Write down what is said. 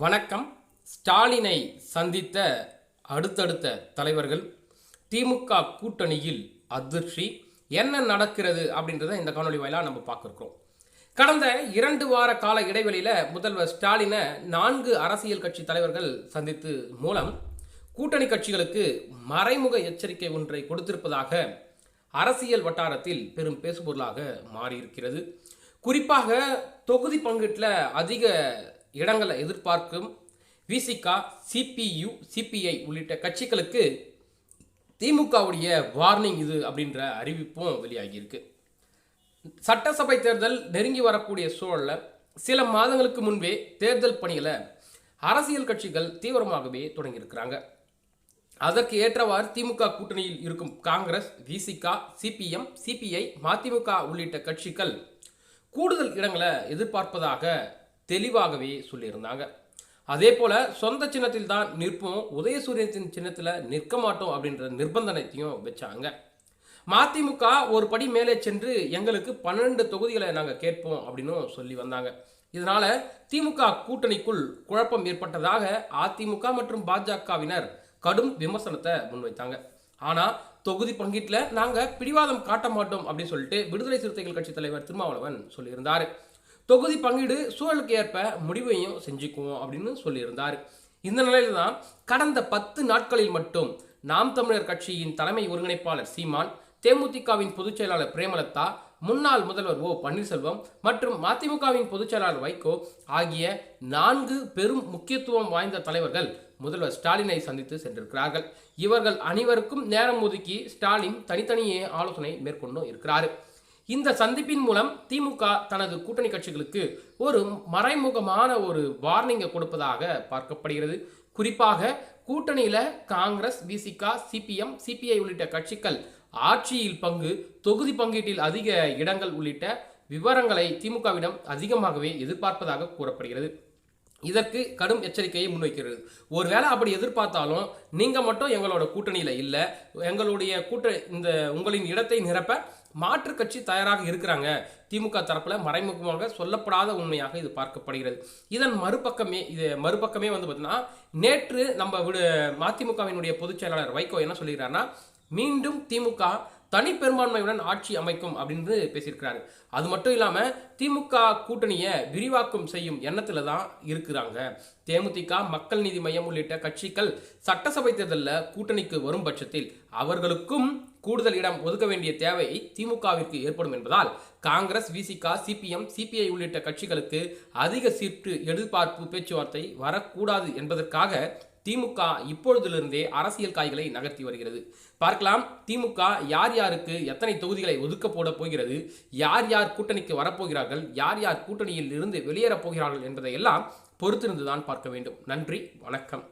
வணக்கம். ஸ்டாலினை சந்தித்த அடுத்தடுத்த தலைவர்கள் திமுக கூட்டணியில் அதிர்ச்சி என்ன நடக்கிறது அப்படின்றத இந்த காணொலி வாயிலாக நம்ம பார்க்கிறோம். கடந்த 2 வார கால இடைவெளியில் முதல்வர் ஸ்டாலினை 4 அரசியல் கட்சி தலைவர்கள் சந்தித்து மூலம் கூட்டணி கட்சிகளுக்கு மறைமுக எச்சரிக்கை ஒன்றை கொடுத்திருப்பதாக அரசியல் வட்டாரத்தில் பெரும் பேசுபொருளாக மாறியிருக்கிறது. குறிப்பாக தொகுதி பங்கீட்டில் அதிக இடங்களை எதிர்பார்க்கும் விசிகா, சிபியு, சிபிஐ உள்ளிட்ட கட்சிகளுக்கு திமுகவுடைய வார்னிங் இது அப்படின்ற அறிவிப்பும் வெளியாகியிருக்கு. சட்டசபை தேர்தல் நெருங்கி வரக்கூடிய சூழலில் சில மாதங்களுக்கு முன்பே தேர்தல் பணிகளை அரசியல் கட்சிகள் தீவிரமாகவே தொடங்கியிருக்கிறாங்க. அதற்கு ஏற்றவாறு திமுக கூட்டணியில் இருக்கும் காங்கிரஸ், விசிகா, சிபிஎம், சிபிஐ, மதிமுக உள்ளிட்ட கட்சிகள் கூடுதல் இடங்களை எதிர்பார்ப்பதாக தெளிவாகவே சொல்லியிருந்தாங்க. அதே போல சொந்த சின்னத்தில் தான் நிற்போம், உதயசூரியத்தின் சின்னத்தில் நிற்க மாட்டோம் அப்படின்ற நிர்பந்தனத்தையும் வச்சாங்க. மதிமுக ஒரு படி மேலே சென்று எங்களுக்கு 12 தொகுதிகளை நாங்கள் கேட்போம் அப்படின்னு சொல்லி வந்தாங்க. இதனால திமுக கூட்டணிக்குள் குழப்பம் ஏற்பட்டதாக அதிமுக மற்றும் பாஜகவினர் கடும் விமர்சனத்தை முன்வைத்தாங்க. ஆனால் தொகுதி பங்கீட்டில் நாங்கள் பிடிவாதம் காட்ட மாட்டோம் அப்படின்னு சொல்லிட்டு விடுதலை சிறுத்தைகள் கட்சி தலைவர் திருமாவளவன் சொல்லியிருந்தார். தொகுதி பங்கீடு சூழலுக்கு ஏற்ப முடிவையும் செஞ்சுக்குவோம் அப்படின்னு சொல்லியிருந்தார். இந்த நிலையில தான் கடந்த 10 நாட்களில் மட்டும் நாம் தமிழர் கட்சியின் தலைமை ஒருங்கிணைப்பாளர் சீமான், தேமுதிகவின் பொதுச் செயலாளர் பிரேமலதா, முன்னாள் முதல்வர் ஓ பன்னீர்செல்வம் மற்றும் மதிமுகவின் பொதுச் செயலாளர் வைகோ ஆகிய 4 பெரும் முக்கியத்துவம் வாய்ந்த தலைவர்கள் முதல்வர் ஸ்டாலினை சந்தித்து சென்றிருக்கிறார்கள். இவர்கள் அனைவருக்கும் நேரம் ஒதுக்கி ஸ்டாலின் தனித்தனியே ஆலோசனை மேற்கொண்டு இருக்கிறார். இந்த சந்திப்பின் மூலம் திமுக தனது கூட்டணி கட்சிகளுக்கு ஒரு மறைமுகமான ஒரு வார்னிங்கை கொடுப்பதாக பார்க்கப்படுகிறது. குறிப்பாக கூட்டணியில காங்கிரஸ், விசிகா, சிபிஎம், சிபிஐ உள்ளிட்ட கட்சிகள் ஆட்சியில் பங்கு, தொகுதி பங்கீட்டில் அதிக இடங்கள் உள்ளிட்ட விவரங்களை திமுகவிடம் அதிகமாகவே எதிர்பார்ப்பதாக கூறப்படுகிறது. இதற்கு கடும் எச்சரிக்கையை முன்வைக்கிறது. ஒருவேளை அப்படி எதிர்பார்த்தாலும் நீங்க மட்டும் எங்களோட கூட்டணியில இல்லை, எங்களுடைய இந்த உங்களின் இடத்தை நிரப்ப மாற்று கட்சி தயாராக இருக்கிறாங்க. திமுக தரப்புல மறைமுகமாக சொல்லப்படாத உண்மையாக இது பார்க்கப்படுகிறது. இதன் மறுபக்கமே வந்து பார்த்தீங்கன்னா, நேற்று நம்ம மதிமுகவினுடைய பொதுச் செயலாளர் வைகோ என்ன சொல்லியிருக்காருன்னா, மீண்டும் திமுக தனி பெரும்பான்மையுடன் ஆட்சி அமைக்கும் அப்படின்னு பேசியிருக்கிறாரு. அது மட்டும் இல்லாம திமுக கூட்டணியை விரிவாக்கம் செய்யும் எண்ணத்துல தான் இருக்கிறாங்க. தேமுதிக, மக்கள் நீதி மையம் உள்ளிட்ட கட்சிகள் சட்டசபை தேர்தலில் கூட்டணிக்கு வரும் பட்சத்தில் அவர்களுக்கும் கூடுதல் இடம் ஒதுக்க வேண்டிய தேவை திமுகவிற்கு ஏற்படும் என்பதால் காங்கிரஸ், விசிகா, சிபிஎம், சிபிஐ உள்ளிட்ட கட்சிகளுக்கு அதிக சீட்டு எதிர்பார்ப்பு பேச்சுவார்த்தை வரக்கூடாது என்பதற்காக திமுக இப்பொழுதிலிருந்தே அரசியல் காய்களை நகர்த்தி வருகிறது. பார்க்கலாம் திமுக யார் யாருக்கு எத்தனை தொகுதிகளை ஒதுக்க போட போகிறது, யார் யார் கூட்டணிக்கு வரப்போகிறார்கள், யார் யார் கூட்டணியில் இருந்து வெளியேறப் போகிறார்கள் என்பதை எல்லாம் பொறுத்திருந்துதான் பார்க்க வேண்டும். நன்றி, வணக்கம்.